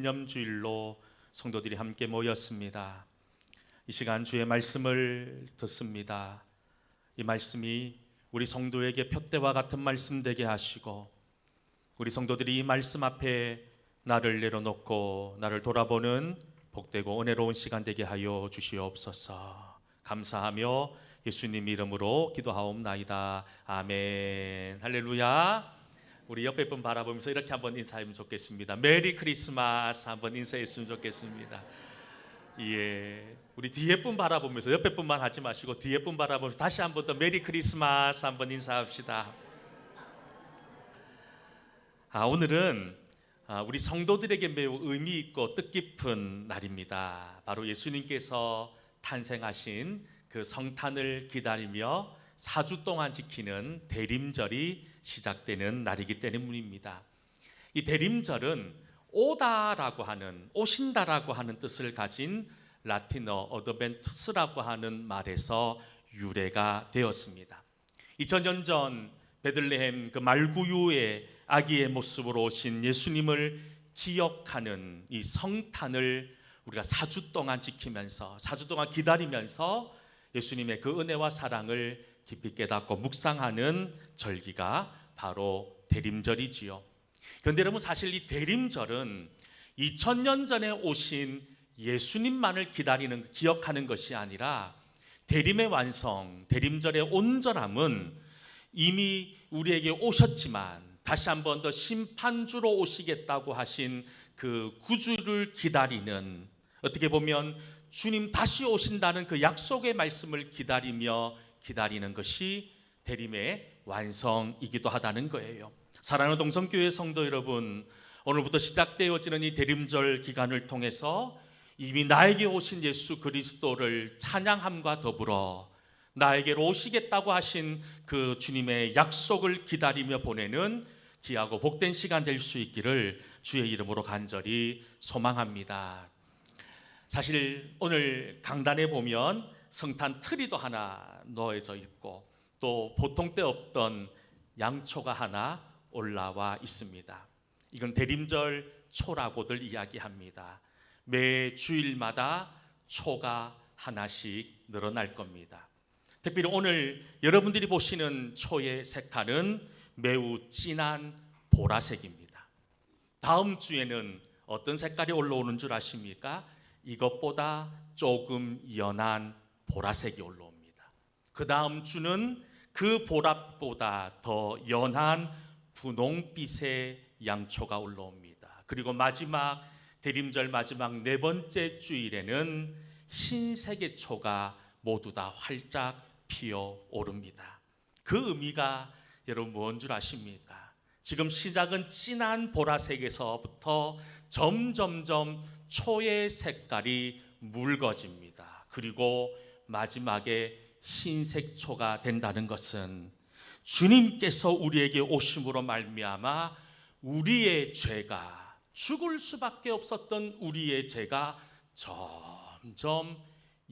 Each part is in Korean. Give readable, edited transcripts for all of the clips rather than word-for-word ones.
기념주일로 성도들이 함께 모였습니다. 이 시간 주의 말씀을 듣습니다. 이 말씀이 우리 성도에게 푯대와 같은 말씀 되게 하시고, 우리 성도들이 이 말씀 앞에 나를 내려놓고 나를 돌아보는 복되고 은혜로운 시간 되게 하여 주시옵소서. 감사하며 예수님 이름으로 기도하옵나이다. 아멘. 할렐루야. 우리 옆에 분 바라보면서 이렇게 한번 인사하면 좋겠습니다. 메리 크리스마스 한번 인사했으면 좋겠습니다. 예, 우리 뒤에 분 바라보면서, 옆에 분만 하지 마시고 뒤에 분 바라보면서 다시 한번 더 메리 크리스마스 한번 인사합시다. 오늘은 우리 성도들에게 매우 의미 있고 뜻깊은 날입니다. 바로 예수님께서 탄생하신 그 성탄을 기다리며 4주 동안 지키는 대림절이 시작되는 날이기 때문입니다. 이 대림절은 오다라고 하는, 오신다라고 하는 뜻을 가진 라틴어 어드벤투스라고 하는 말에서 유래가 되었습니다. 2000년 전 베들레헴 그 말구유의 아기의 모습으로 오신 예수님을 기억하는 이 성탄을 우리가 4주 동안 지키면서, 4주 동안 기다리면서 예수님의 그 은혜와 사랑을 깊이 깨닫고 묵상하는 절기가 바로 대림절이지요. 그런데 여러분, 사실 이 대림절은 2000년 전에 오신 예수님만을 기다리는, 기억하는 것이 아니라 대림의 완성, 대림절의 온전함은 이미 우리에게 오셨지만 다시 한 번 더 심판주로 오시겠다고 하신 그 구주를 기다리는, 어떻게 보면 주님 다시 오신다는 그 약속의 말씀을 기다리는 것이 대림의 완성이기도 하다는 거예요. 사랑하는 동성교회 성도 여러분, 오늘부터 시작되어지는 이 대림절 기간을 통해서 이미 나에게 오신 예수 그리스도를 찬양함과 더불어 나에게로 오시겠다고 하신 그 주님의 약속을 기다리며 보내는 귀하고 복된 시간 될 수 있기를 주의 이름으로 간절히 소망합니다. 사실 오늘 강단에 보면 성탄 트리도 하나 놓여져 있고, 또 보통 때 없던 양초가 하나 올라와 있습니다. 이건 대림절 초라고들 이야기합니다. 매 주일마다 초가 하나씩 늘어날 겁니다. 특별히 오늘 여러분들이 보시는 초의 색깔은 매우 진한 보라색입니다. 다음 주에는 어떤 색깔이 올라오는 줄 아십니까? 이것보다 조금 연한 보라색이 올라옵니다. 그 다음 주는 그 보라보다 더 연한 분홍빛의 양초가 올라옵니다. 그리고 마지막 대림절 마지막 네 번째 주일에는 흰색의 초가 모두 다 활짝 피어오릅니다. 그 의미가 여러분 뭔 줄 아십니까? 지금 시작은 진한 보라색에서부터 점점점 초의 색깔이 묽어집니다. 그리고 마지막에 흰색 초가 된다는 것은 주님께서 우리에게 오심으로 말미암아 우리의 죄가, 죽을 수밖에 없었던 우리의 죄가 점점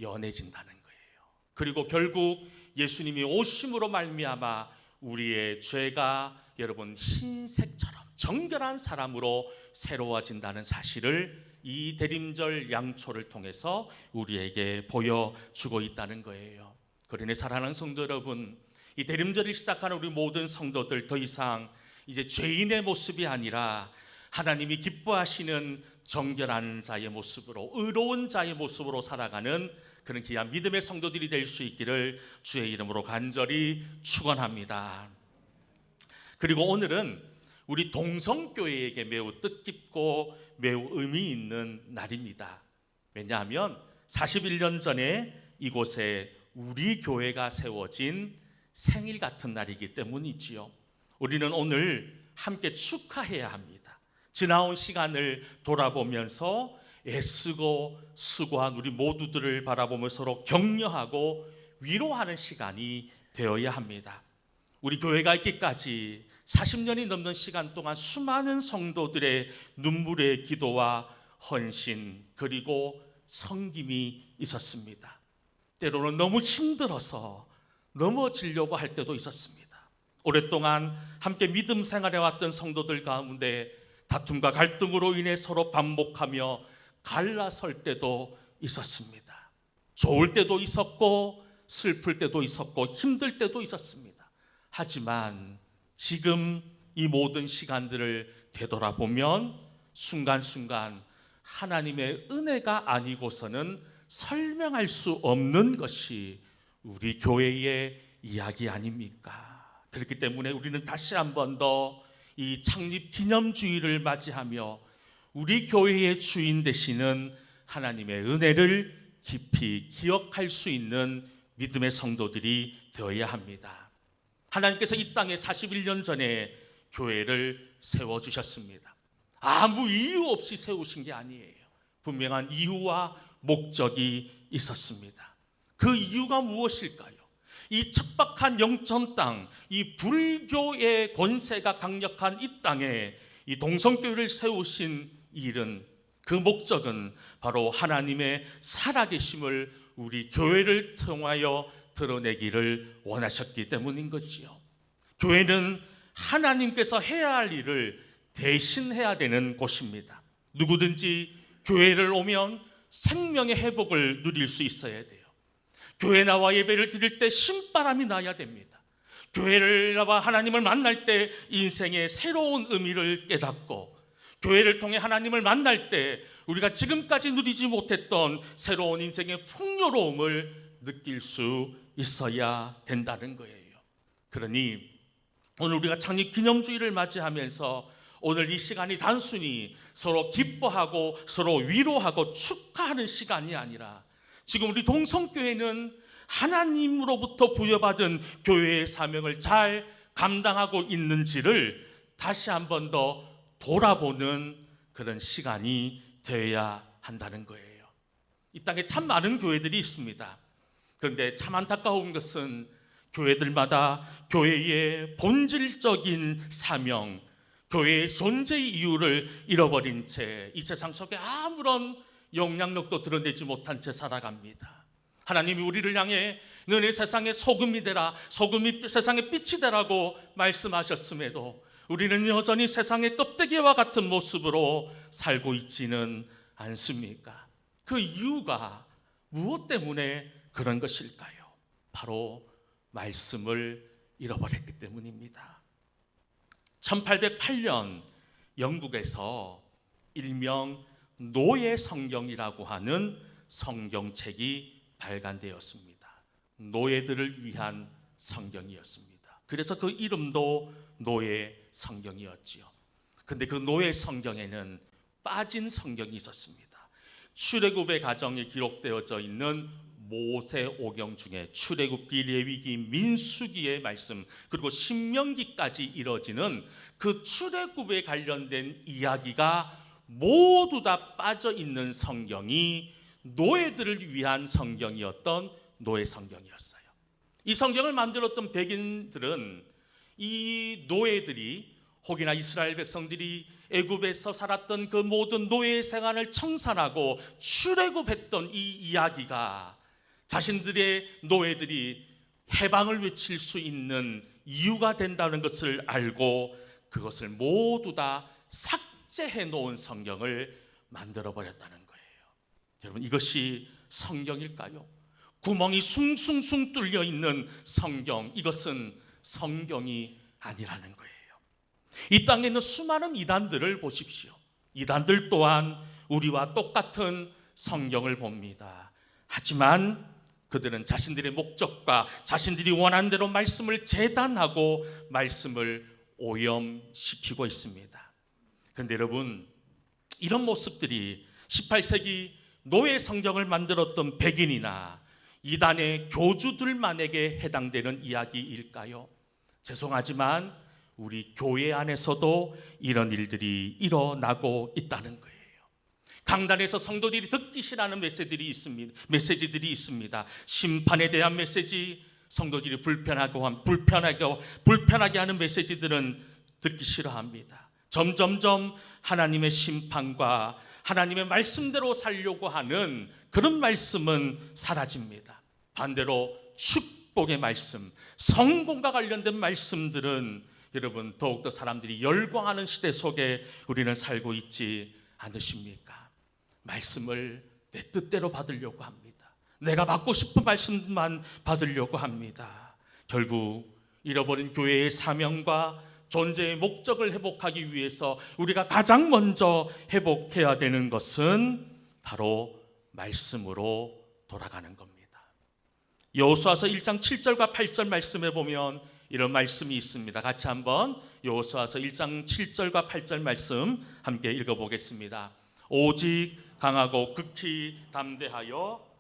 연해진다는 거예요. 그리고 결국 예수님이 오심으로 말미암아 우리의 죄가 여러분 흰색처럼 정결한 사람으로 새로워진다는 사실을 이 대림절 양초를 통해서 우리에게 보여주고 있다는 거예요. 그러니 사랑하는 성도 여러분, 이 대림절을 시작하는 우리 모든 성도들, 더 이상 이제 죄인의 모습이 아니라 하나님이 기뻐하시는 정결한 자의 모습으로, 의로운 자의 모습으로 살아가는 그런 귀한 믿음의 성도들이 될 수 있기를 주의 이름으로 간절히 축원합니다. 그리고 오늘은 우리 동성교회에게 매우 뜻깊고 매우 의미 있는 날입니다. 왜냐하면 41년 전에 이곳에 우리 교회가 세워진 생일 같은 날이기 때문이지요. 우리는 오늘 함께 축하해야 합니다. 지나온 시간을 돌아보면서 애쓰고 수고한 우리 모두들을 바라보며 서로 격려하고 위로하는 시간이 되어야 합니다. 우리 교회가 있기까지 40년이 넘는 시간 동안 수많은 성도들의 눈물의 기도와 헌신, 그리고 섬김이 있었습니다. 때로는 너무 힘들어서 넘어지려고 할 때도 있었습니다. 오랫동안 함께 믿음 생활해왔던 성도들 가운데 다툼과 갈등으로 인해 서로 반목하며 갈라설 때도 있었습니다. 좋을 때도 있었고 슬플 때도 있었고 힘들 때도 있었습니다. 하지만 지금 이 모든 시간들을 되돌아보면 순간순간 하나님의 은혜가 아니고서는 설명할 수 없는 것이 우리 교회의 이야기 아닙니까? 그렇기 때문에 우리는 다시 한 번 더 이 창립 기념주의를 맞이하며 우리 교회의 주인 되시는 하나님의 은혜를 깊이 기억할 수 있는 믿음의 성도들이 되어야 합니다. 하나님께서 이 땅에 41년 전에 교회를 세워주셨습니다. 아무 이유 없이 세우신 게 아니에요. 분명한 이유와 목적이 있었습니다. 그 이유가 무엇일까요? 이 척박한 영천 땅, 이 불교의 권세가 강력한 이 땅에 이 동성교회를 세우신 일은, 그 목적은 바로 하나님의 살아계심을 우리 교회를 통하여 드러내기를 원하셨기 때문인 거지요. 교회는 하나님께서 해야 할 일을 대신해야 되는 곳입니다. 누구든지 교회를 오면 생명의 회복을 누릴 수 있어야 돼요. 교회 나와 예배를 드릴 때 신바람이 나야 됩니다. 교회를 나와 하나님을 만날 때 인생의 새로운 의미를 깨닫고, 교회를 통해 하나님을 만날 때 우리가 지금까지 누리지 못했던 새로운 인생의 풍요로움을 느낄 수 있어야 된다는 거예요. 그러니 오늘 우리가 창립 기념주의를 맞이하면서 오늘 이 시간이 단순히 서로 기뻐하고 서로 위로하고 축하하는 시간이 아니라, 지금 우리 동성교회는 하나님으로부터 부여받은 교회의 사명을 잘 감당하고 있는지를 다시 한 번 더 돌아보는 그런 시간이 되어야 한다는 거예요. 이 땅에 참 많은 교회들이 있습니다. 그런데 참 안타까운 것은 교회들마다 교회의 본질적인 사명, 교회의 존재의 이유를 잃어버린 채 이 세상 속에 아무런 영향력도 드러내지 못한 채 살아갑니다. 하나님이 우리를 향해 너네 세상의 소금이 되라, 소금이 세상의 빛이 되라고 말씀하셨음에도 우리는 여전히 세상의 껍데기와 같은 모습으로 살고 있지는 않습니까? 그 이유가 무엇 때문에 그런 것일까요? 바로 말씀을 잃어버렸기 때문입니다. 1808년 영국에서 일명 노예 성경이라고 하는 성경책이 발간되었습니다. 노예들을 위한 성경이었습니다. 그래서 그 이름도 노예 성경이었지요. 근데 그 노예 성경에는 빠진 성경이 있었습니다. 출애굽의 가정에 기록되어져 있는 모세오경 중에 출애굽기, 레위기, 민수기의 말씀, 그리고 신명기까지 이뤄지는 그 출애굽에 관련된 이야기가 모두 다 빠져 있는 성경이 노예들을 위한 성경이었던 노예 성경이었어요. 이 성경을 만들었던 백인들은 이 노예들이, 혹이나 이스라엘 백성들이 애굽에서 살았던 그 모든 노예 생활을 청산하고 출애굽했던 이 이야기가 자신들의 노예들이 해방을 외칠 수 있는 이유가 된다는 것을 알고 그것을 모두 다 삭제해 놓은 성경을 만들어 버렸다는 거예요. 여러분, 이것이 성경일까요? 구멍이 숭숭숭 뚫려 있는 성경, 이것은 성경이 아니라는 거예요. 이 땅에 있는 수많은 이단들을 보십시오. 이단들 또한 우리와 똑같은 성경을 봅니다. 하지만 그들은 자신들의 목적과 자신들이 원하는 대로 말씀을 재단하고 말씀을 오염시키고 있습니다. 그런데 여러분, 이런 모습들이 18세기 노예 성경을 만들었던 백인이나 이단의 교주들만에게 해당되는 이야기일까요? 죄송하지만 우리 교회 안에서도 이런 일들이 일어나고 있다는 거예요. 강단에서 성도들이 듣기 싫어하는 메시지들이 있습니다. 심판에 대한 메시지, 성도들이 불편하게 하는 메시지들은 듣기 싫어합니다. 점점점 하나님의 심판과 하나님의 말씀대로 살려고 하는 그런 말씀은 사라집니다. 반대로 축복의 말씀, 성공과 관련된 말씀들은 여러분, 더욱더 사람들이 열광하는 시대 속에 우리는 살고 있지 않으십니까? 말씀을 내 뜻대로 받으려고 합니다. 내가 받고 싶은 말씀만 받으려고 합니다. 결국 잃어버린 교회의 사명과 존재의 목적을 회복하기 위해서 우리가 가장 먼저 회복해야 되는 것은 바로 말씀으로 돌아가는 겁니다. 여호수아서 1장 7절과 8절 말씀에 보면 이런 말씀이 있습니다. 같이 한번 여호수아서 1장 7절과 8절 말씀 함께 읽어보겠습니다. 오직 강하고 극히 담대하여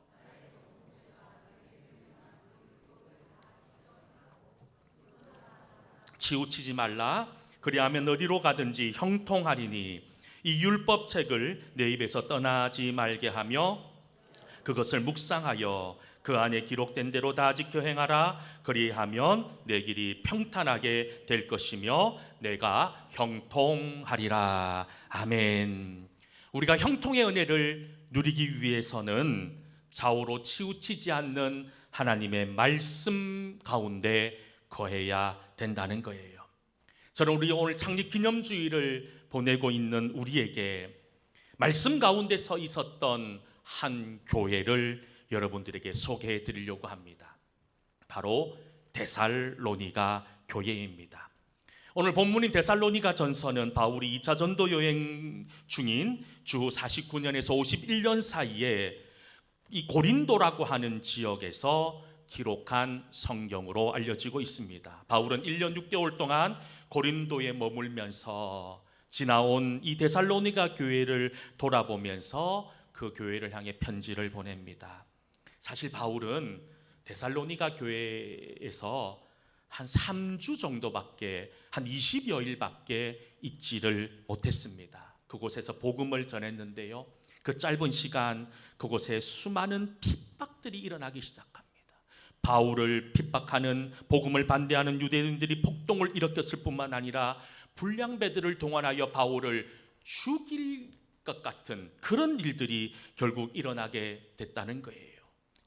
치우치지 말라. 그리하면 어디로 가든지 형통하리니 이 율법책을 내 입에서 떠나지 말게 하며 그것을 묵상하여 그 안에 기록된 대로 다 지켜 행하라. 그리하면 내 길이 평탄하게 될 것이며 내가 형통하리라. 아멘. 우리가 형통의 은혜를 누리기 위해서는 좌우로 치우치지 않는 하나님의 말씀 가운데 거해야 된다는 거예요. 저는 우리 오늘 창립 기념주의를 보내고 있는 우리에게 말씀 가운데 서 있었던 한 교회를 여러분들에게 소개해 드리려고 합니다. 바로 데살로니가 교회입니다. 오늘 본문인 데살로니가 전서는 바울이 2차 전도 여행 중인 주후 49년에서 51년 사이에 이 고린도라고 하는 지역에서 기록한 성경으로 알려지고 있습니다. 바울은 1년 6개월 동안 고린도에 머물면서 지나온 이 데살로니가 교회를 돌아보면서 그 교회를 향해 편지를 보냅니다. 사실 바울은 데살로니가 교회에서 한 3주 정도밖에, 한 20여일밖에 있지를 못했습니다. 그곳에서 복음을 전했는데요, 그 짧은 시간 그곳에 수많은 핍박들이 일어나기 시작합니다. 바울을 핍박하는, 복음을 반대하는 유대인들이 폭동을 일으켰을 뿐만 아니라 불량배들을 동원하여 바울을 죽일 것 같은 그런 일들이 결국 일어나게 됐다는 거예요.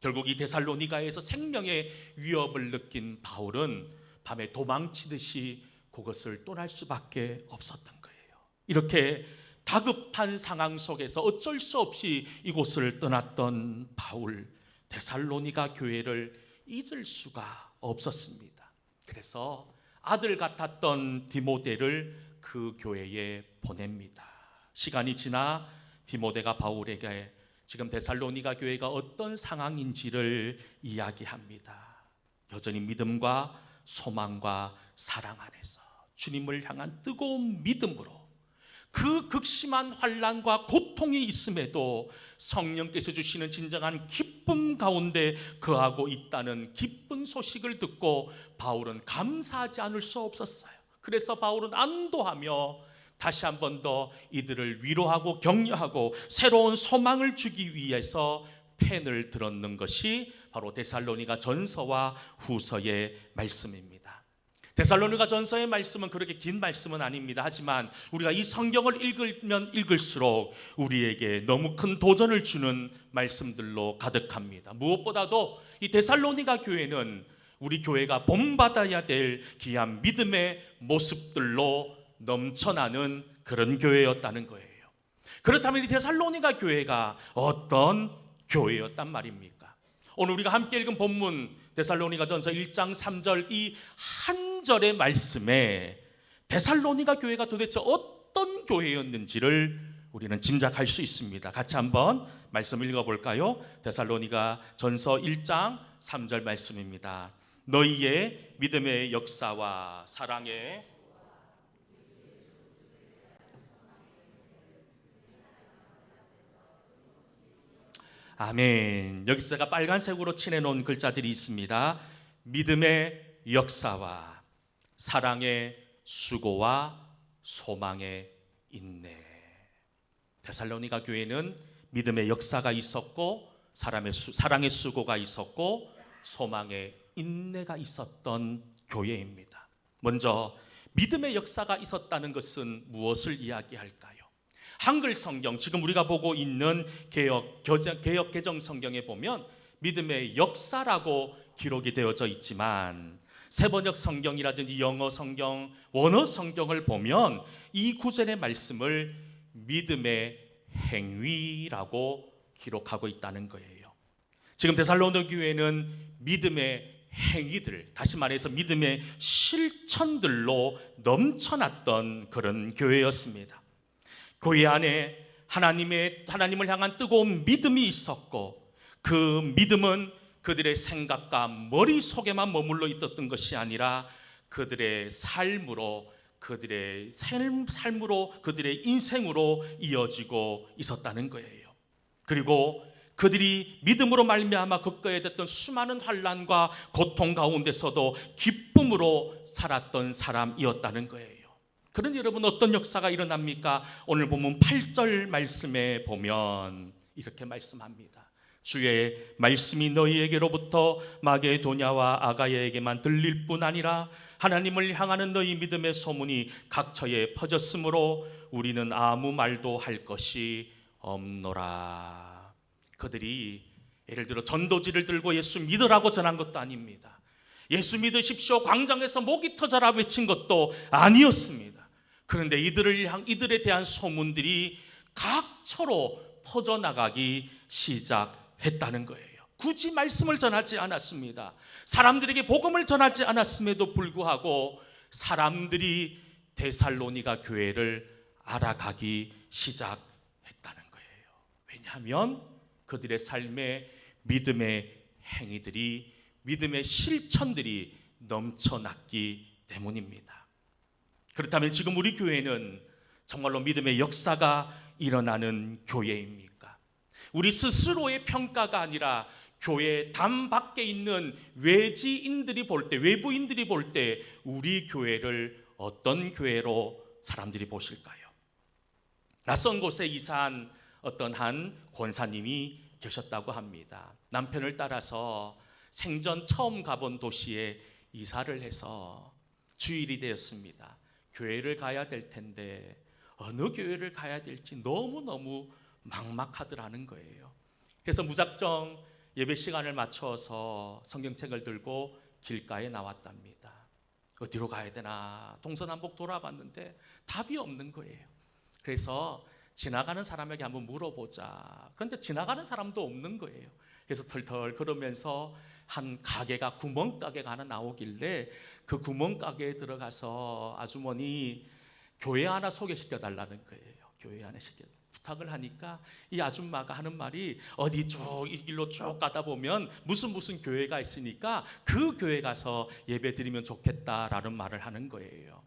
결국 이 데살로니가에서 생명의 위협을 느낀 바울은 밤에 도망치듯이 그것을 떠날 수밖에 없었던 거예요. 이렇게 다급한 상황 속에서 어쩔 수 없이 이곳을 떠났던 바울, 데살로니가 교회를 잊을 수가 없었습니다. 그래서 아들 같았던 디모데를 그 교회에 보냅니다. 시간이 지나 디모데가 바울에게 지금 데살로니가 교회가 어떤 상황인지를 이야기합니다. 여전히 믿음과 소망과 사랑 안에서 주님을 향한 뜨거운 믿음으로 그 극심한 환난과 고통이 있음에도 성령께서 주시는 진정한 기쁨 가운데 거하고 있다는 기쁜 소식을 듣고 바울은 감사하지 않을 수 없었어요. 그래서 바울은 안도하며 다시 한 번 더 이들을 위로하고 격려하고 새로운 소망을 주기 위해서 펜을 들었는 것이 바로 데살로니가 전서와 후서의 말씀입니다. 데살로니가 전서의 말씀은 그렇게 긴 말씀은 아닙니다. 하지만 우리가 이 성경을 읽으면 읽을수록 우리에게 너무 큰 도전을 주는 말씀들로 가득합니다. 무엇보다도 이 데살로니가 교회는 우리 교회가 본받아야 될 귀한 믿음의 모습들로 넘쳐나는 그런 교회였다는 거예요. 그렇다면 이 데살로니가 교회가 어떤 교회였단 말입니까? 오늘 우리가 함께 읽은 본문 데살로니가 전서 1장 3절 이 한 절의 말씀에 데살로니가 교회가 도대체 어떤 교회였는지를 우리는 짐작할 수 있습니다. 같이 한번 말씀 읽어볼까요? 데살로니가 전서 1장 3절 말씀입니다. 너희의 믿음의 역사와 사랑의 아멘. 여기서 제가 빨간색으로 칠해놓은 글자들이 있습니다. 믿음의 역사와 사랑의 수고와 소망의 인내. 데살로니가 교회는 믿음의 역사가 있었고 사랑의 수고가 있었고 소망의 인내가 있었던 교회입니다. 먼저 믿음의 역사가 있었다는 것은 무엇을 이야기할까요? 한글 성경, 지금 우리가 보고 있는 개역 개정 성경에 보면 믿음의 역사라고 기록이 되어져 있지만 세번역 성경이라든지 영어 성경, 원어 성경을 보면 이 구절의 말씀을 믿음의 행위라고 기록하고 있다는 거예요. 지금 데살로니가 교회는 믿음의 행위들, 다시 말해서 믿음의 실천들로 넘쳐났던 그런 교회였습니다. 교회 안에 하나님을 향한 뜨거운 믿음이 있었고, 그 믿음은 그들의 생각과 머릿속에만 머물러 있었던 것이 아니라 그들의 삶으로, 그들의 인생으로 이어지고 있었다는 거예요. 그리고 그들이 믿음으로 말미암아 겪어야 됐던 수많은 환난과 고통 가운데서도 기쁨으로 살았던 사람이었다는 거예요. 그런 여러분, 어떤 역사가 일어납니까? 오늘 본문 8절 말씀에 보면 이렇게 말씀합니다. 주의 말씀이 너희에게로부터 마게도냐와 아가야에게만 들릴 뿐 아니라 하나님을 향하는 너희 믿음의 소문이 각처에 퍼졌으므로 우리는 아무 말도 할 것이 없노라. 그들이 예를 들어 전도지를 들고 예수 믿으라고 전한 것도 아닙니다. 예수 믿으십시오, 광장에서 목이 터져라 외친 것도 아니었습니다. 그런데 이들에 대한 소문들이 각처로 퍼져나가기 시작했다는 거예요. 굳이 말씀을 전하지 않았습니다. 사람들에게 복음을 전하지 않았음에도 불구하고 사람들이 데살로니가 교회를 알아가기 시작했다는 거예요. 왜냐하면 그들의 삶에 믿음의 행위들이, 믿음의 실천들이 넘쳐났기 때문입니다. 그렇다면 지금 우리 교회는 정말로 믿음의 역사가 일어나는 교회입니까? 우리 스스로의 평가가 아니라 교회 담 밖에 있는 외부인들이 볼 때 우리 교회를 어떤 교회로 사람들이 보실까요? 낯선 곳에 이사한 어떤 한 권사님이 계셨다고 합니다. 남편을 따라서 생전 처음 가본 도시에 이사를 해서 주일이 되었습니다. 교회를 가야 될 텐데 어느 교회를 가야 될지 너무너무 막막하더라는 거예요. 그래서 무작정 예배 시간을 맞춰서 성경책을 들고 길가에 나왔답니다. 어디로 가야 되나 동서남북 돌아봤는데 답이 없는 거예요. 그래서 지나가는 사람에게 한번 물어보자. 그런데 지나가는 사람도 없는 거예요. 그래서 털털 걸으면서 한 가게가, 구멍가게가 하나 나오길래 그 구멍가게에 들어가서 아주머니 교회 하나 소개시켜 달라는 거예요. 교회 하나 부탁을 하니까 이 아줌마가 하는 말이 어디 쭉 이 길로 쭉 가다 보면 무슨 교회가 있으니까 그 교회 가서 예배 드리면 좋겠다라는 말을 하는 거예요.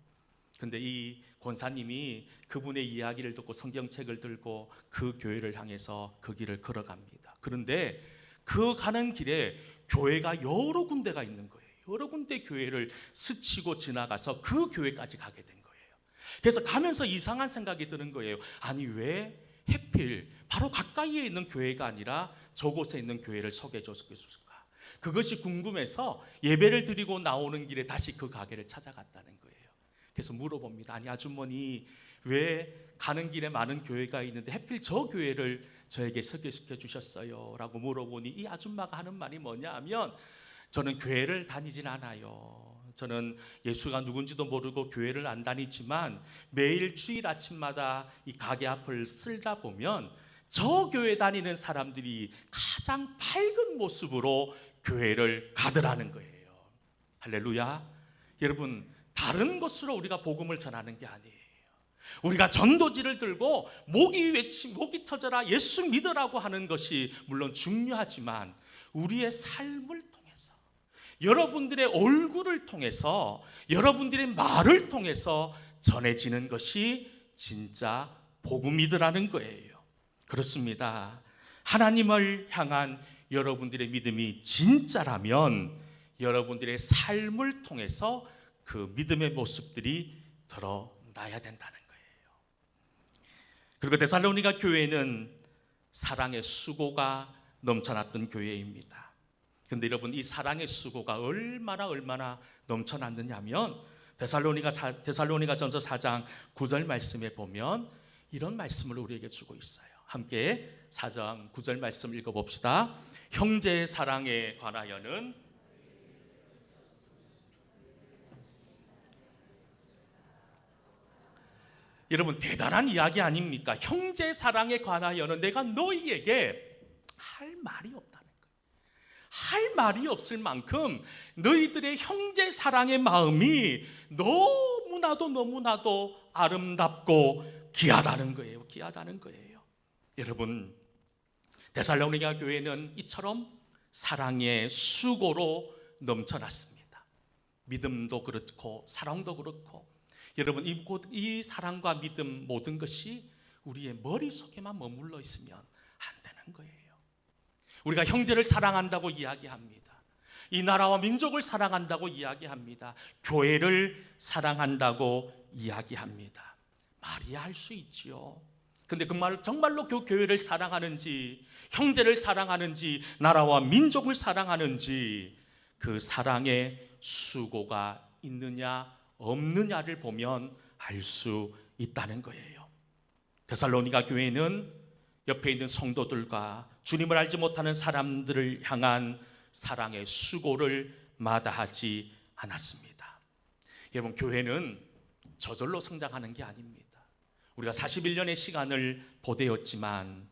근데 이 권사님이 그분의 이야기를 듣고 성경책을 들고 그 교회를 향해서 그 길을 걸어갑니다. 그런데 그 가는 길에 교회가 여러 군데가 있는 거예요. 여러 군데 교회를 스치고 지나가서 그 교회까지 가게 된 거예요. 그래서 가면서 이상한 생각이 드는 거예요. 아니, 왜 하필 바로 가까이에 있는 교회가 아니라 저곳에 있는 교회를 소개해 줬을까? 그것이 궁금해서 예배를 드리고 나오는 길에 다시 그 가게를 찾아갔다는 거예요. 그래서 물어봅니다. 아니, 아주머니, 왜 가는 길에 많은 교회가 있는데 하필 저 교회를 저에게 소개시켜 주셨어요? 라고 물어보니 이 아줌마가 하는 말이 뭐냐 하면, 저는 교회를 다니진 않아요. 저는 예수가 누군지도 모르고 교회를 안 다니지만 매일 주일 아침마다 이 가게 앞을 쓸다 보면 저 교회 다니는 사람들이 가장 밝은 모습으로 교회를 가더라는 거예요. 할렐루야. 여러분, 다른 것으로 우리가 복음을 전하는 게 아니에요. 우리가 전도지를 들고 목이 터져라 예수 믿으라고 하는 것이 물론 중요하지만 우리의 삶을 통해서, 여러분들의 얼굴을 통해서, 여러분들의 말을 통해서 전해지는 것이 진짜 복음이더라는 거예요. 그렇습니다. 하나님을 향한 여러분들의 믿음이 진짜라면 여러분들의 삶을 통해서 그 믿음의 모습들이 드러나야 된다는 거예요. 그리고 데살로니가 교회는 사랑의 수고가 넘쳐났던 교회입니다. 그런데 여러분, 이 사랑의 수고가 얼마나 넘쳐났느냐면 데살로니가 전서 4장 9절 말씀에 보면 이런 말씀을 우리에게 주고 있어요. 함께 4장 9절 말씀 읽어봅시다. 형제의 사랑에 관하여는 여러분 대단한 이야기 아닙니까? 형제 사랑에 관하여는 내가 너희에게 할 말이 없다는 거예요. 할 말이 없을 만큼 너희들의 형제 사랑의 마음이 너무나도 아름답고 귀하다는 거예요. 귀하다는 거예요. 여러분 데살로니가 교회는 이처럼 사랑의 수고로 넘쳐났습니다. 믿음도 그렇고 사랑도 그렇고 여러분 이 사랑과 믿음 모든 것이 우리의 머릿속에만 머물러 있으면 안 되는 거예요. 우리가 형제를 사랑한다고 이야기합니다. 이 나라와 민족을 사랑한다고 이야기합니다. 교회를 사랑한다고 이야기합니다. 말이야 할 수 있지요. 근데 그 말 정말로 교회를 사랑하는지, 형제를 사랑하는지, 나라와 민족을 사랑하는지 그 사랑의 수고가 있느냐 없느냐를 보면 알 수 있다는 거예요. 데살로니가 교회는 옆에 있는 성도들과 주님을 알지 못하는 사람들을 향한 사랑의 수고를 마다하지 않았습니다. 여러분 교회는 저절로 성장하는 게 아닙니다. 우리가 41년의 시간을 보내었지만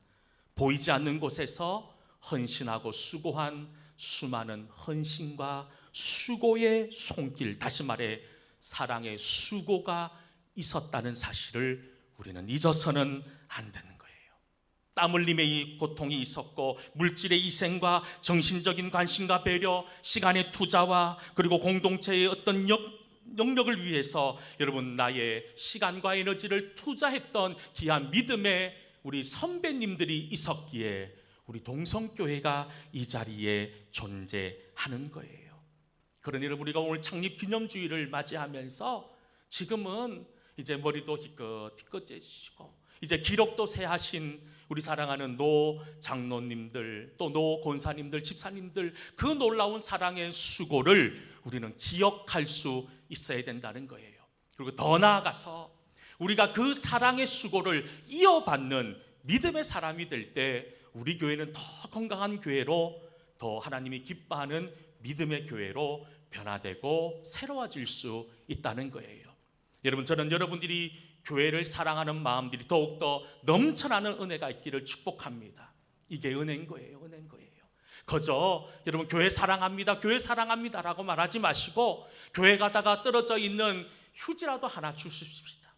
보이지 않는 곳에서 헌신하고 수고한 수많은 헌신과 수고의 손길, 다시 말해 사랑의 수고가 있었다는 사실을 우리는 잊어서는 안 되는 거예요. 땀 흘림의 고통이 있었고 물질의 희생과 정신적인 관심과 배려, 시간의 투자와 그리고 공동체의 어떤 영역을 위해서 여러분 나의 시간과 에너지를 투자했던 귀한 믿음의 우리 선배님들이 있었기에 우리 동성교회가 이 자리에 존재하는 거예요. 그러니 우리가 오늘 창립기념주의를 맞이하면서 지금은 이제 머리도 희끗희끗해지시고 이제 기록도 세하신 우리 사랑하는 노 장로님들 또 노 권사님들 집사님들 그 놀라운 사랑의 수고를 우리는 기억할 수 있어야 된다는 거예요. 그리고 더 나아가서 우리가 그 사랑의 수고를 이어받는 믿음의 사람이 될 때 우리 교회는 더 건강한 교회로 더 하나님이 기뻐하는 믿음의 교회로 변화되고 새로워질 수 있다는 거예요. 여러분 저는 여러분들이 교회를 사랑하는 마음들이 더욱더 넘쳐나는 은혜가 있기를 축복합니다. 이게 은혜인 거예요. 은혜인 거예요. 그저 여러분 교회 사랑합니다 교회 사랑합니다 라고 말하지 마시고 교회 가다가 떨어져 있는 휴지라도 하나 주십시다.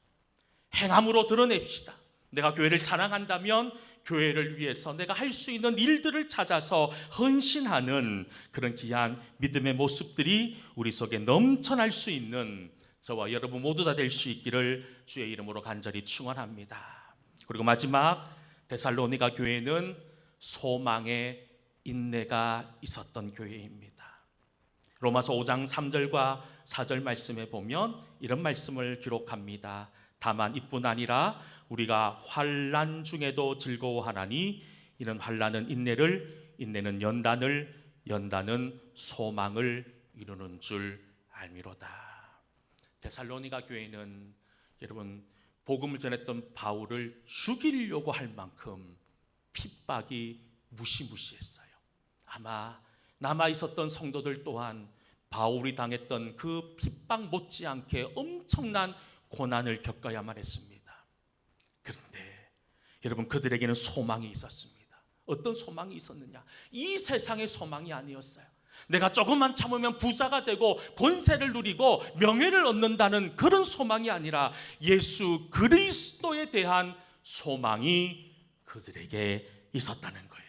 행함으로 드러냅시다. 내가 교회를 사랑한다면 교회를 위해서 내가 할 수 있는 일들을 찾아서 헌신하는 그런 귀한 믿음의 모습들이 우리 속에 넘쳐날 수 있는 저와 여러분 모두 다 될 수 있기를 주의 이름으로 간절히 축원합니다. 그리고 마지막 데살로니가 교회는 소망의 인내가 있었던 교회입니다. 로마서 5장 3절과 4절 말씀에 보면 이런 말씀을 기록합니다. 다만 이뿐 아니라 우리가 환난 중에도 즐거워하나니 이는 환난은 인내를, 인내는 연단을, 연단은 소망을 이루는 줄 알미로다. 데살로니가 교회는 여러분 복음을 전했던 바울을 죽이려고 할 만큼 핍박이 무시무시했어요. 아마 남아있었던 성도들 또한 바울이 당했던 그 핍박 못지않게 엄청난 고난을 겪어야만 했습니다. 그런데 여러분 그들에게는 소망이 있었습니다. 어떤 소망이 있었느냐? 이 세상의 소망이 아니었어요. 내가 조금만 참으면 부자가 되고 권세를 누리고 명예를 얻는다는 그런 소망이 아니라 예수 그리스도에 대한 소망이 그들에게 있었다는 거예요.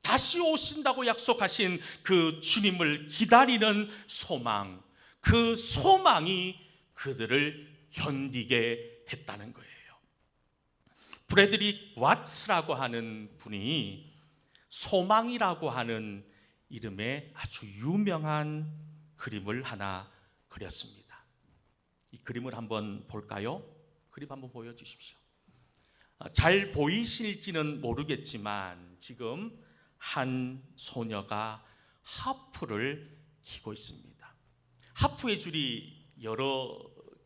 다시 오신다고 약속하신 그 주님을 기다리는 소망, 그 소망이 그들을 견디게 했다는 거예요. 프레드릭 왓츠라고 하는 분이 소망이라고 하는 이름의 아주 유명한 그림을 하나 그렸습니다. 이 그림을 한번 볼까요? 그림 한번 보여주십시오. 잘 보이실지는 모르겠지만 지금 한 소녀가 하프를 키고 있습니다. 하프의 줄이 여러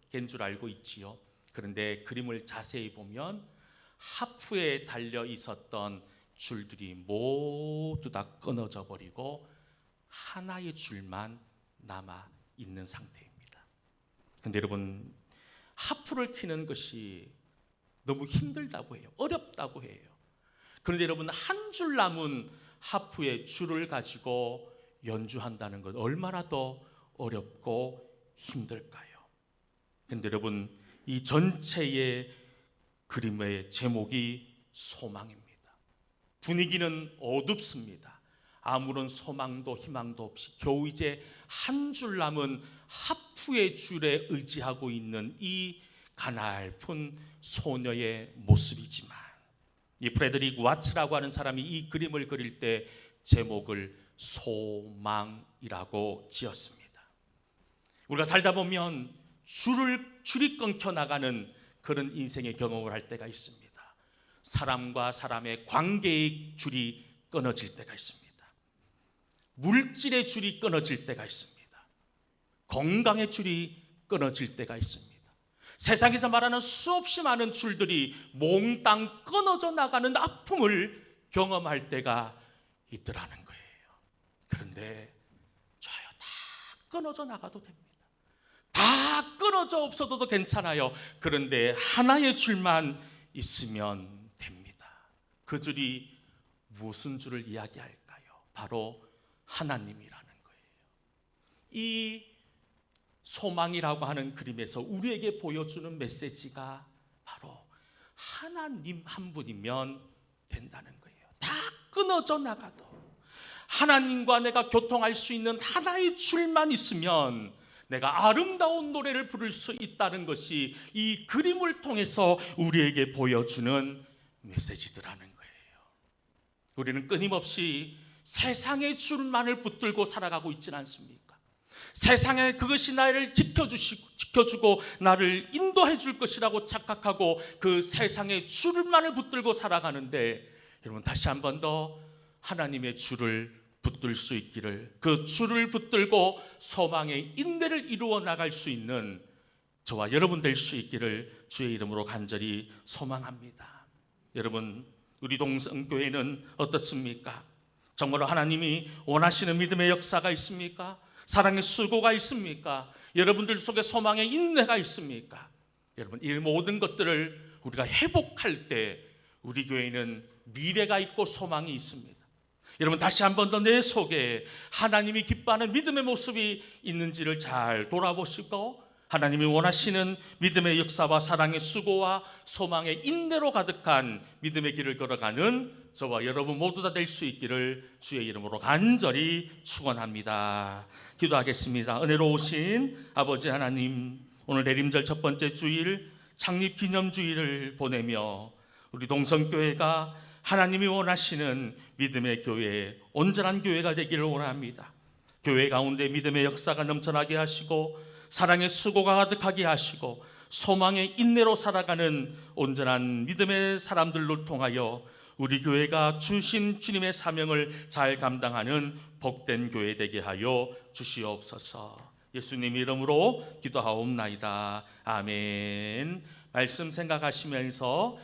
개인 줄 알고 있지요. 그런데 그림을 자세히 보면 하프에 달려 있었던 줄들이 모두 다 끊어져 버리고 하나의 줄만 남아 있는 상태입니다. 그런데 여러분 하프를 키는 것이 너무 힘들다고 해요. 어렵다고 해요. 그런데 여러분, 한 줄 남은 하프의 줄을 가지고 연주한다는 것 얼마나 더 어렵고 힘들까요? 그런데 여러분, 이 전체의 그림의 제목이 소망입니다. 분위기는 어둡습니다. 아무런 소망도 희망도 없이 겨우 이제 한 줄 남은 하프의 줄에 의지하고 있는 이 가냘픈 소녀의 모습이지만, 이 프레드릭 와츠라고 하는 사람이 이 그림을 그릴 때 제목을 소망이라고 지었습니다. 우리가 살다 보면 줄이 끊겨 나가는 그런 인생의 경험을 할 때가 있습니다. 사람과 사람의 관계의 줄이 끊어질 때가 있습니다. 물질의 줄이 끊어질 때가 있습니다. 건강의 줄이 끊어질 때가 있습니다. 세상에서 말하는 수없이 많은 줄들이 몽땅 끊어져 나가는 아픔을 경험할 때가 있더라는 거예요. 그런데 좋아요, 다 끊어져 나가도 됩니다. 다 끊어져 없어도 괜찮아요. 그런데 하나의 줄만 있으면 됩니다. 그 줄이 무슨 줄을 이야기할까요? 바로 하나님이라는 거예요. 이 소망이라고 하는 그림에서 우리에게 보여주는 메시지가 바로 하나님 한 분이면 된다는 거예요. 다 끊어져 나가도 하나님과 내가 교통할 수 있는 하나의 줄만 있으면 내가 아름다운 노래를 부를 수 있다는 것이 이 그림을 통해서 우리에게 보여주는 메시지들라는 거예요. 우리는 끊임없이 세상의 줄만을 붙들고 살아가고 있지는 않습니까? 세상에 그것이 나를 지켜주고 나를 인도해 줄 것이라고 착각하고 그 세상의 줄만을 붙들고 살아가는데, 여러분, 다시 한 번 더 하나님의 줄을 붙들 수 있기를, 그 줄을 붙들고 소망의 인내를 이루어 나갈 수 있는 저와 여러분 될 수 있기를 주의 이름으로 간절히 소망합니다. 여러분, 우리 동성교회는 어떻습니까? 정말로 하나님이 원하시는 믿음의 역사가 있습니까? 사랑의 수고가 있습니까? 여러분들 속에 소망의 인내가 있습니까? 여러분, 이 모든 것들을 우리가 회복할 때 우리 교회는 미래가 있고 소망이 있습니다. 여러분, 다시 한 번 더 내 속에 하나님이 기뻐하는 믿음의 모습이 있는지를 잘 돌아보시고, 하나님이 원하시는 믿음의 역사와 사랑의 수고와 소망의 인내로 가득한 믿음의 길을 걸어가는 저와 여러분 모두 다 될 수 있기를 주의 이름으로 간절히 축원합니다. 기도하겠습니다. 은혜로우신 아버지 하나님, 오늘 내림절 첫 번째 주일 창립 기념주일을 보내며 우리 동성교회가 하나님이 원하시는 믿음의 교회, 온전한 교회가 되기를 원합니다. 교회 가운데 믿음의 역사가 넘쳐나게 하시고 사랑의 수고가 가득하게 하시고 소망의 인내로 살아가는 온전한 믿음의 사람들로 통하여 우리 교회가 주신 주님의 사명을 잘 감당하는 복된 교회 되게 하여 주시옵소서. 예수님 이름으로 기도하옵나이다. 아멘. 말씀 생각하시면서